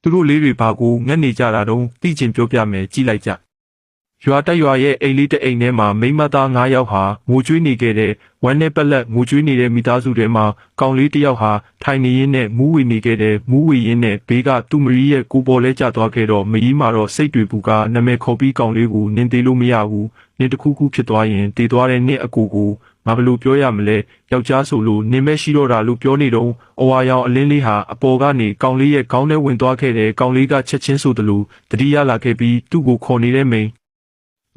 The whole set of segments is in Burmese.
သူတို့လေးတွေဘာကိုငတ်နေကြတာတုံးသိချင်ပြောပြမယ်ကြည့်လိုက်ကြရွာတက်ရွာရဲ့အိမ်လေးတအိမ်ထဲမှာမိမသား9ယောက်ဟာငိုကြွေးနေခဲ့တဲ့ဝမ်းနဲ့ပက်လက်ငိုကြွေးနေတဲ့မိသားစုတွေမှာကောင်လေးတစ်ယောက်ဟာထိုင်နေရင်းနဲ့မူးဝေနေခဲ့တဲ့မူးဝေရင်းနဲ့ဘေးကသူ့မရီးရဲ့ကိုပေါ်လဲကျသွားခဲ့တော့မရီးမှာတော့စိတ်တွေပူကနာမည်ခေါ်ပြီးကောင်လေးကိုနင်သေးလို့မရဘူးနင်တခုခုဖြစ်သွားရင်တည်သွားတဲ့နင့်အကူကိုငါဘလို့ပြောရမလဲယောက်ျားဆိုလို့နင်မဲ့ရှိတော့တာလို့ပြောနေတော့အဝါရောင်အလင်းလေးဟာအပေါ်ကနေကောင်လေးရဲ့ခေါင်းထဲဝင်သွားခဲ့တဲ့ကောင်လေးကချက်ချင်းဆိုသလိုတတိယလာခဲ့ပြီးသူ့ကိုခေါ်နေတဲ့မိန်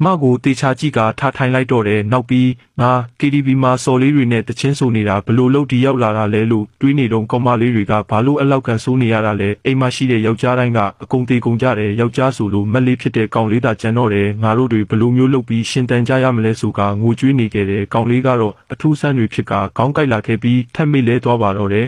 မကိုတေချာကြည့်ကထားထိုင်လိုက်တော့တယ်နောက်ပြီးငါ KTV မှာစော်လေးတွေနဲ့တချင်းဆိုနေတာဘလို့လို့ဒီရောက်လာတာလဲလို့တွေးနေတော့ကောင်မလေးတွေကဘာလို့အလောက်ကန်ဆိုးနေရတာလဲအိမ်မရှိတဲ့ယောက်ျားတိုင်းကအကုန်သေးကုန်ကြတယ်ယောက်ျားဆိုလို့မက်လေးဖြစ်တဲ့ကောင်လေးသာကြံတော့တယ်ငါတို့တွေဘလို့မျိုးလုပ်ပြီးရှင်တန်ကြရမလဲဆိုကငိုကြွေးနေခဲ့တယ်ကောင်လေးကတော့အထူးဆန်းတွေဖြစ်ကခေါင်းကိုက်လာခဲ့ပြီးထက်မိလဲသွားပါတော့တယ်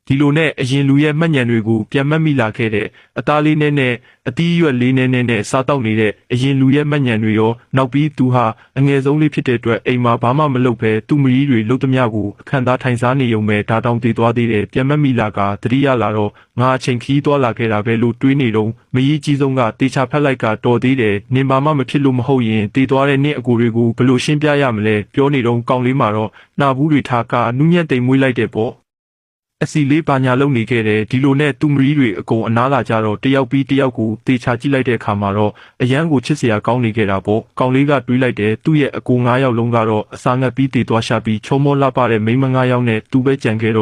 ဒီလိုနဲ့အရင်လူရဲ့မှတ်ဉာဏ်တွေကိုပြန်မှတ်မိလာခဲ့တဲ့အသားလေးနဲ့အသီးရွက်လေးနဲ့စားတောက်နေတဲ့အရင်လူရဲ့မှတ်ဉာဏ်တွေရောနောက်ပြီးသူဟာအငယ်ဆုံးလေးဖြစ်တဲ့အတွက်အိမ်မှာဘာမှမလုပ်ဘဲသူ့မရီးတွေလှုပ်သမျှကိုအခန့်သားထိုင်စားနေုံပဲဒါတောင်တည်သွားသေးတယ်ပြန်မှတ်မိလာကတတိယလာတော့ငါအချိန်ခီးသွားလာခဲ့တာပဲလို့တွေးနေတော့မရီးကြီးဆုံးကတေချာဖက်လိုက်ကတော်သေးတယ်နင်ဘာမှမဖြစ်လို့မဟုတ်ရင်တည်သွားတဲ့နင့်အကူတွေကိုဘလို့ရှင်းပြရမလဲပြောနေတော့ကောင်းလေးမှာတော့နှာဘူးတွေထားကအနုညက်တိမ်မွေးလိုက်တဲ့ပေါ့အစီလေးပါညာလုံနေခဲ့တယ်ဒီလိုနဲ့သူမရီးတွေအကုန်အနားလာကြတော့တယောက်ပြီးတယောက်ကိုတေချာကြည့်လိုက်တဲ့အခါမှာတော့အရန်ကိုချစ်စရာကောင်းနေခဲ့တာပေါ့ကောင်လေးကတွေးလိုက်တယ်သူ့ရဲ့အကူ9ယောက်လုံးကတော့အစာငတ်ပြီးတည်သွားရှာပြီးချုံမောလှပတဲ့မိန်းမ9ယောက်နဲ့သူပဲကြံခဲ့တော့